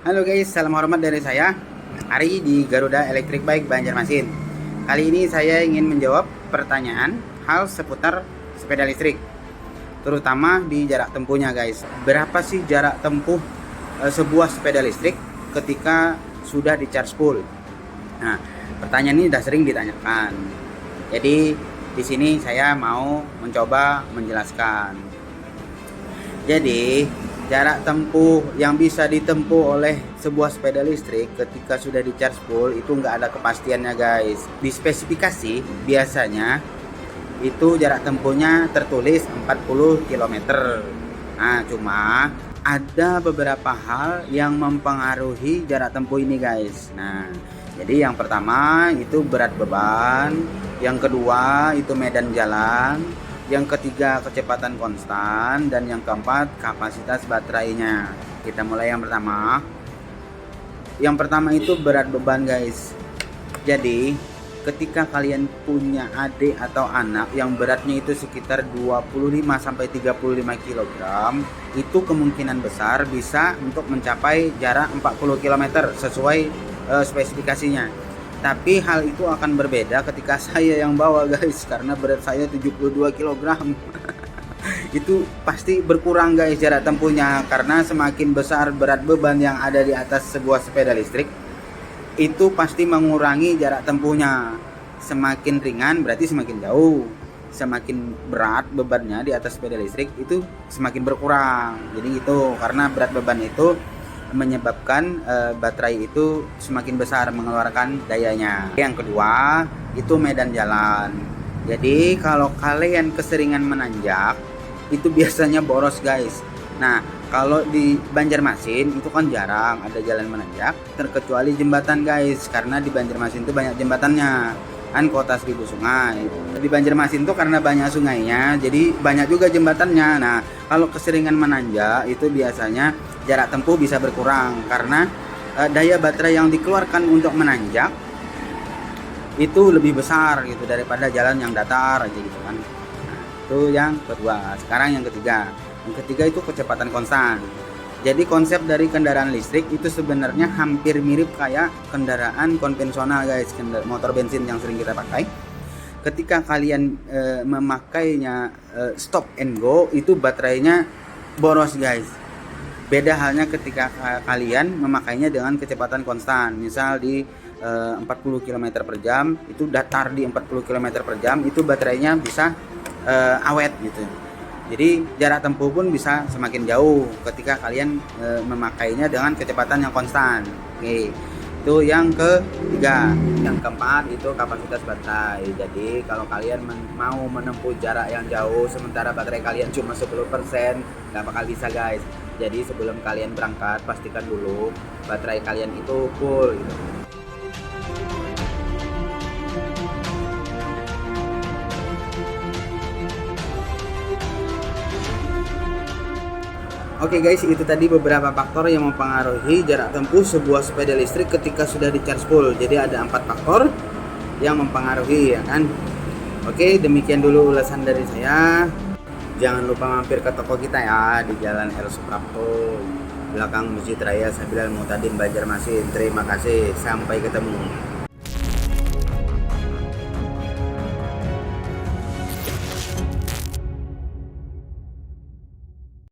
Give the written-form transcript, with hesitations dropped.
Halo guys, salam hormat dari saya Ari di Garuda Electric Bike Banjarmasin. Kali ini saya ingin menjawab pertanyaan hal seputar sepeda listrik, terutama di jarak tempuhnya guys. Berapa sih jarak tempuh sebuah sepeda listrik ketika sudah di charge full? Nah, pertanyaan ini sudah sering ditanyakan. Jadi di sini saya mau mencoba menjelaskan. Jadi jarak tempuh yang bisa ditempuh oleh sebuah sepeda listrik ketika sudah di charge full itu nggak ada kepastiannya guys. Di spesifikasi biasanya itu jarak tempuhnya tertulis 40 km. Nah, cuma ada beberapa hal yang mempengaruhi jarak tempuh ini guys. Nah, jadi yang pertama itu berat beban, yang kedua itu medan jalan, yang ketiga kecepatan konstan, dan yang keempat kapasitas baterainya. Kita mulai yang pertama. Yang pertama itu berat beban guys. Jadi ketika kalian punya adik atau anak yang beratnya itu sekitar 25-35 kg, itu kemungkinan besar bisa untuk mencapai jarak 40 km sesuai spesifikasinya. Tapi hal itu akan berbeda ketika saya yang bawa guys, karena berat saya 72 kg. Itu pasti berkurang guys jarak tempuhnya, karena semakin besar berat beban yang ada di atas sebuah sepeda listrik, itu pasti mengurangi jarak tempuhnya. Semakin ringan berarti semakin jauh, semakin berat bebannya di atas sepeda listrik itu semakin berkurang. Jadi itu karena berat beban itu menyebabkan baterai itu semakin besar mengeluarkan dayanya. Yang kedua itu medan jalan. Jadi kalau kalian keseringan menanjak itu biasanya boros guys. Nah, kalau di Banjarmasin itu kan jarang ada jalan menanjak, terkecuali jembatan guys, karena di Banjarmasin itu banyak jembatannya. Kan kota 1000 sungai. Di Banjarmasin itu karena banyak sungainya, jadi banyak juga jembatannya. Nah, kalau keseringan menanjak itu biasanya jarak tempuh bisa berkurang karena daya baterai yang dikeluarkan untuk menanjak itu lebih besar gitu daripada jalan yang datar aja gitu kan. Nah, itu yang kedua. Sekarang yang ketiga. Yang ketiga itu kecepatan konstan. Jadi konsep dari kendaraan listrik itu sebenarnya hampir mirip kayak kendaraan konvensional guys, motor bensin yang sering kita pakai. Ketika kalian memakainya stop and go, itu baterainya boros guys. Beda halnya ketika kalian memakainya dengan kecepatan konstan. Misal di 40 km per jam, itu datar di 40 km per jam, itu baterainya bisa awet gitu. Jadi jarak tempuh pun bisa semakin jauh ketika kalian memakainya dengan kecepatan yang konstan. Oke, itu yang ketiga. Yang keempat itu kapasitas baterai. Jadi kalau kalian mau menempuh jarak yang jauh sementara baterai kalian cuma 10%, nggak bakal bisa guys. Jadi sebelum kalian berangkat pastikan dulu baterai kalian itu full gitu. Oke guys, itu tadi beberapa faktor yang mempengaruhi jarak tempuh sebuah sepeda listrik ketika sudah di charge full. Jadi ada 4 faktor yang mempengaruhi ya kan. Oke, demikian dulu ulasan dari saya. Jangan lupa mampir ke toko kita ya di Jalan El Suprapto, belakang Masjid Raya Sabilal Muhtadin Banjarmasin. Terima kasih, sampai ketemu.